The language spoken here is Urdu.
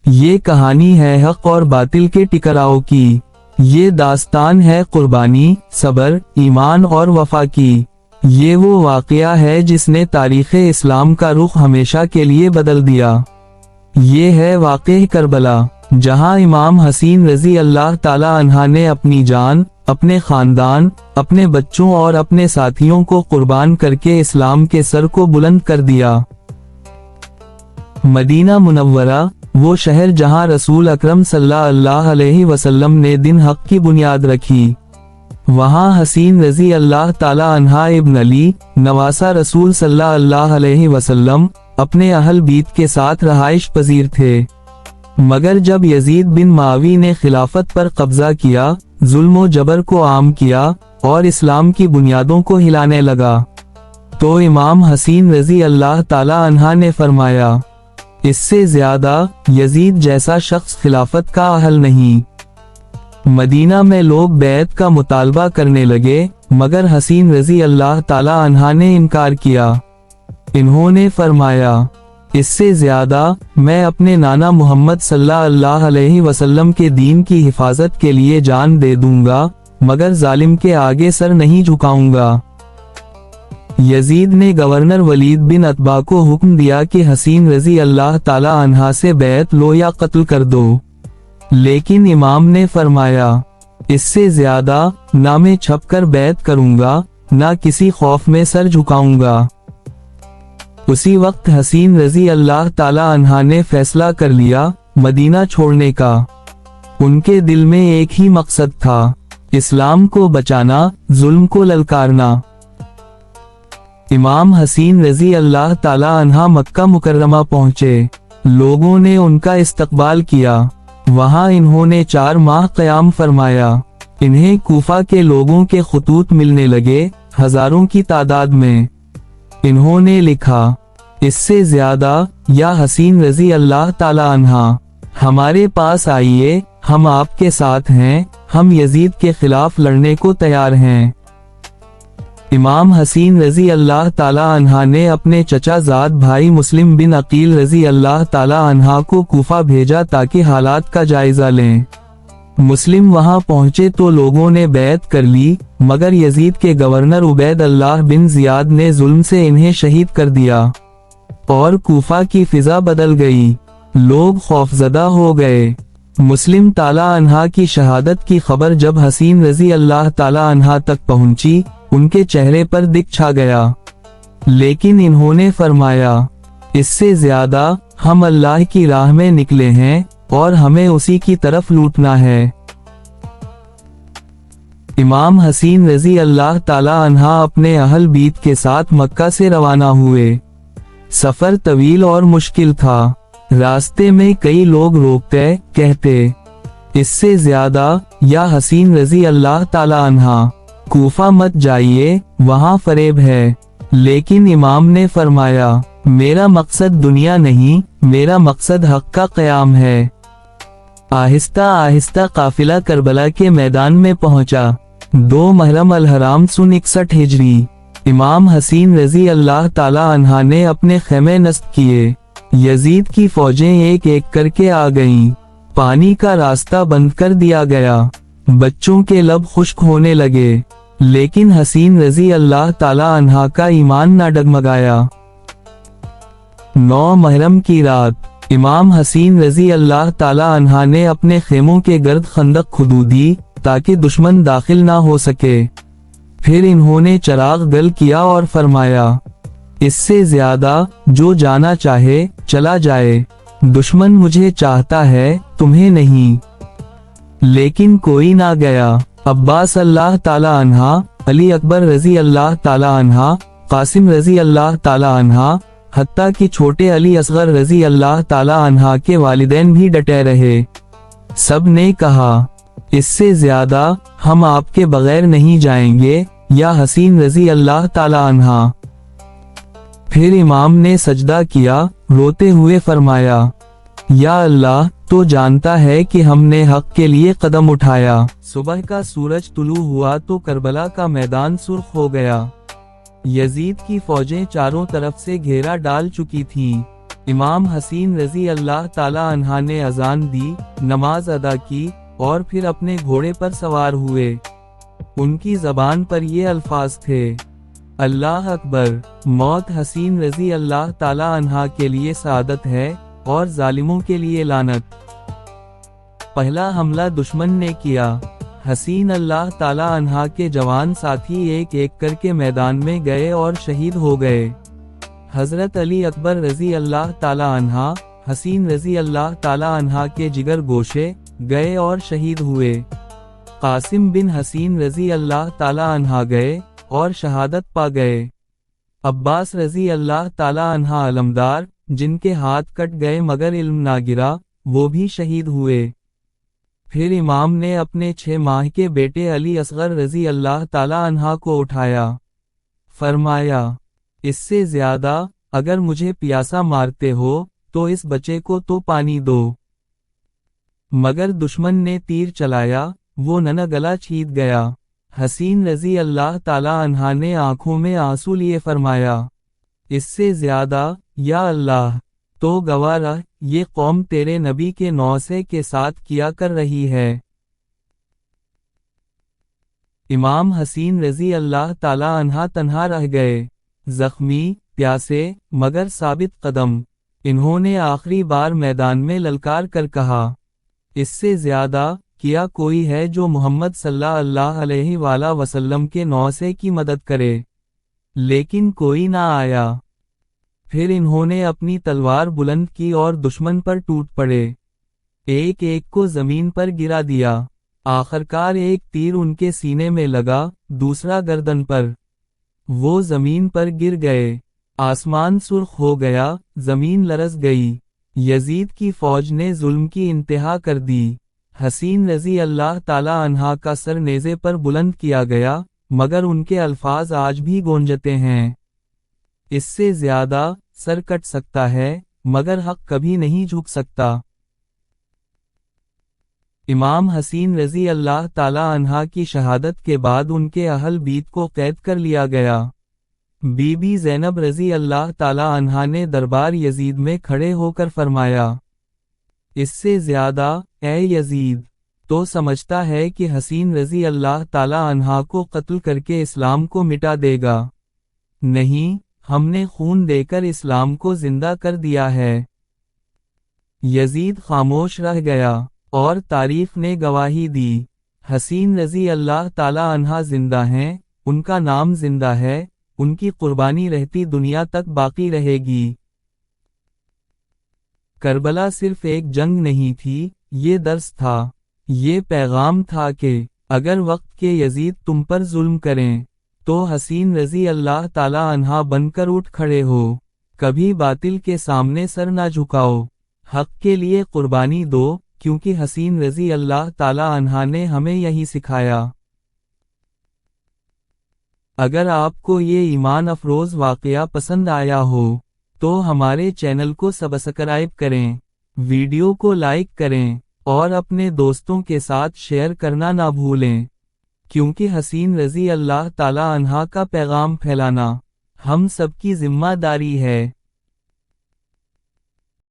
یہ کہانی ہے حق اور باطل کے ٹکراؤ کی، یہ داستان ہے قربانی، صبر، ایمان اور وفا کی۔ یہ وہ واقعہ ہے جس نے تاریخ اسلام کا رخ ہمیشہ کے لیے بدل دیا۔ یہ ہے واقعہ کربلا، جہاں امام حسین رضی اللہ تعالی عنہ نے اپنی جان، اپنے خاندان، اپنے بچوں اور اپنے ساتھیوں کو قربان کر کے اسلام کے سر کو بلند کر دیا۔ مدینہ منورہ، وہ شہر جہاں رسول اکرم صلی اللہ علیہ وسلم نے دین حق کی بنیاد رکھی۔ وہاں حسین رضی اللہ تعالی عنہ ابن علی، نواسہ رسول صلی اللہ علیہ وسلم، اپنے اہل بیت کے ساتھ رہائش پذیر تھے۔ مگر جب یزید بن معاویہ نے خلافت پر قبضہ کیا، ظلم و جبر کو عام کیا اور اسلام کی بنیادوں کو ہلانے لگا، تو امام حسین رضی اللہ تعالی عنہ نے فرمایا، اس سے زیادہ یزید جیسا شخص خلافت کا اہل نہیں۔ مدینہ میں لوگ بیعت کا مطالبہ کرنے لگے، مگر حسین رضی اللہ تعالی عنہ نے انکار کیا۔ انہوں نے فرمایا، اس سے زیادہ میں اپنے نانا محمد صلی اللہ علیہ وسلم کے دین کی حفاظت کے لیے جان دے دوں گا، مگر ظالم کے آگے سر نہیں جھکاؤں گا۔ یزید نے گورنر ولید بن عتبہ کو حکم دیا کہ حسین رضی اللہ تعالی عنہ سے بیعت لو یا قتل کر دو، لیکن امام نے فرمایا، اس سے زیادہ نہ میں چھپ کر بیعت کروں گا، نہ کسی خوف میں سر جھکاؤں گا۔ اسی وقت حسین رضی اللہ تعالی عنہ نے فیصلہ کر لیا مدینہ چھوڑنے کا۔ ان کے دل میں ایک ہی مقصد تھا، اسلام کو بچانا، ظلم کو للکارنا۔ امام حسین رضی اللہ تعالی عنہ مکہ مکرمہ پہنچے، لوگوں نے ان کا استقبال کیا۔ وہاں انہوں نے 4 ماہ قیام فرمایا۔ انہیں کوفہ کے لوگوں کے خطوط ملنے لگے، ہزاروں کی تعداد میں۔ انہوں نے لکھا، اس سے زیادہ یا حسین رضی اللہ تعالی عنہ، ہمارے پاس آئیے، ہم آپ کے ساتھ ہیں، ہم یزید کے خلاف لڑنے کو تیار ہیں۔ امام حسین رضی اللہ تعالی عنہ نے اپنے چچا زاد بھائی مسلم بن عقیل رضی اللہ تعالی عنہ کو کوفہ بھیجا تاکہ حالات کا جائزہ لیں۔ مسلم وہاں پہنچے تو لوگوں نے بیعت کر لی، مگر یزید کے گورنر عبید اللہ بن زیاد نے ظلم سے انہیں شہید کر دیا، اور کوفہ کی فضا بدل گئی۔ لوگ خوفزدہ ہو گئے۔ مسلم تعالی عنہ کی شہادت کی خبر جب حسین رضی اللہ تعالی عنہ تک پہنچی، ان کے چہرے پر دکھ چھا گیا، لیکن انہوں نے فرمایا، اس سے زیادہ ہم اللہ کی راہ میں نکلے ہیں اور ہمیں اسی کی طرف لوٹنا ہے۔ امام حسین رضی اللہ تعالی عنہ اپنے اہل بیت کے ساتھ مکہ سے روانہ ہوئے۔ سفر طویل اور مشکل تھا۔ راستے میں کئی لوگ روکتے، کہتے، اس سے زیادہ یا حسین رضی اللہ تعالی عنہ، کوفہ مت جائیے، وہاں فریب ہے۔ لیکن امام نے فرمایا، میرا مقصد دنیا نہیں، میرا مقصد حق کا قیام ہے۔ آہستہ آہستہ قافلہ کربلا کے میدان میں پہنچا۔ 2 محرم الحرام سن 61 ہجری۔ امام حسین رضی اللہ تعالی عنہ نے اپنے خیمے نصب کیے۔ یزید کی فوجیں ایک ایک کر کے آ گئیں۔ پانی کا راستہ بند کر دیا گیا۔ بچوں کے لب خشک ہونے لگے، لیکن حسین رضی اللہ تعالی عنہ کا ایمان نہ ڈگمگایا۔ 9 محرم کی رات امام حسین رضی اللہ تعالی عنہ نے اپنے خیموں کے گرد خندق کھودی تاکہ دشمن داخل نہ ہو سکے۔ پھر انہوں نے چراغ گل کیا اور فرمایا، اس سے زیادہ جو جانا چاہے چلا جائے، دشمن مجھے چاہتا ہے، تمہیں نہیں۔ لیکن کوئی نہ گیا۔ عباس اللہ تعالی عنہ، علی اکبر رضی اللہ تعالی عنہ، قاسم رضی اللہ تعالی عنہ، حتیٰ کہ چھوٹے علی اصغر رضی اللہ تعالی عنہ کے والدین بھی ڈٹے رہے۔ سب نے کہا، اس سے زیادہ ہم آپ کے بغیر نہیں جائیں گے، یا حسین رضی اللہ تعالی عنہ۔ پھر امام نے سجدہ کیا، روتے ہوئے فرمایا، یا اللہ، تو جانتا ہے کہ ہم نے حق کے لیے قدم اٹھایا۔ صبح کا سورج طلوع ہوا تو کربلا کا میدان سرخ ہو گیا۔ یزید کی فوجیں چاروں طرف سے گھیرا ڈال چکی تھیں۔ امام حسین رضی اللہ تعالی عنہ نے اذان دی، نماز ادا کی اور پھر اپنے گھوڑے پر سوار ہوئے۔ ان کی زبان پر یہ الفاظ تھے، اللہ اکبر، موت حسین رضی اللہ تعالی عنہ کے لیے سعادت ہے اور ظالموں کے لیے لعنت۔ پہلا حملہ دشمن نے کیا۔ حسین اللہ تعالی عنہ کے جوان ساتھی ایک ایک کر کے میدان میں گئے اور شہید ہو گئے۔ حضرت علی اکبر رضی اللہ تعالی عنہ، حسین رضی اللہ تعالی عنہ کے جگر گوشے گئے اور شہید ہوئے۔ قاسم بن حسین رضی اللہ تعالی عنہ گئے اور شہادت پا گئے۔ عباس رضی اللہ تعالی عنہ علمدار، جن کے ہاتھ کٹ گئے مگر علم نہ گرا، وہ بھی شہید ہوئے۔ پھر امام نے اپنے 6 ماہ کے بیٹے علی اصغر رضی اللہ تعالی عنہ کو اٹھایا، فرمایا، اس سے زیادہ اگر مجھے پیاسا مارتے ہو تو اس بچے کو تو پانی دو۔ مگر دشمن نے تیر چلایا، وہ ننھا گلا چھیٹ گیا۔ حسین رضی اللہ تعالی عنہ نے آنکھوں میں آنسو لیے فرمایا، اس سے زیادہ یا اللہ تو گواہ رہ، یہ قوم تیرے نبی کے نوسے کے ساتھ کیا کر رہی ہے۔ امام حسین رضی اللہ تعالی عنہ تنہا رہ گئے، زخمی، پیاسے، مگر ثابت قدم۔ انہوں نے آخری بار میدان میں للکار کر کہا، اس سے زیادہ کیا کوئی ہے جو محمد صلی اللہ علیہ وآلہ وسلم کے نوسے کی مدد کرے؟ لیکن کوئی نہ آیا۔ پھر انہوں نے اپنی تلوار بلند کی اور دشمن پر ٹوٹ پڑے، ایک ایک کو زمین پر گرا دیا۔ آخرکار ایک تیر ان کے سینے میں لگا، دوسرا گردن پر۔ وہ زمین پر گر گئے، آسمان سرخ ہو گیا، زمین لرز گئی۔ یزید کی فوج نے ظلم کی انتہا کر دی۔ حسین رضی اللہ تعالی عنہ کا سر نیزے پر بلند کیا گیا، مگر ان کے الفاظ آج بھی گونجتے ہیں، اس سے زیادہ سر کٹ سکتا ہے مگر حق کبھی نہیں جھک سکتا۔ امام حسین رضی اللہ تعالی عنہ کی شہادت کے بعد ان کے اہل بیت کو قید کر لیا گیا۔ بی بی زینب رضی اللہ تعالی عنہ نے دربار یزید میں کھڑے ہو کر فرمایا، اس سے زیادہ اے یزید تو سمجھتا ہے کہ حسین رضی اللہ تعالی عنہ کو قتل کر کے اسلام کو مٹا دے گا؟ نہیں، ہم نے خون دے کر اسلام کو زندہ کر دیا ہے۔ یزید خاموش رہ گیا اور تاریخ نے گواہی دی، حسین رضی اللہ تعالی عنہ زندہ ہیں، ان کا نام زندہ ہے، ان کی قربانی رہتی دنیا تک باقی رہے گی۔ کربلا صرف ایک جنگ نہیں تھی، یہ درس تھا، یہ پیغام تھا کہ اگر وقت کے یزید تم پر ظلم کریں تو حسین رضی اللہ تعالی عنہ بن کر اٹھ کھڑے ہو، کبھی باطل کے سامنے سر نہ جھکاؤ، حق کے لیے قربانی دو، کیونکہ حسین رضی اللہ تعالی عنہ نے ہمیں یہی سکھایا۔ اگر آپ کو یہ ایمان افروز واقعہ پسند آیا ہو تو ہمارے چینل کو سبسکرائب کریں، ویڈیو کو لائک کریں اور اپنے دوستوں کے ساتھ شیئر کرنا نہ بھولیں، کیونکہ حسین رضی اللہ تعالی عنہ کا پیغام پھیلانا ہم سب کی ذمہ داری ہے۔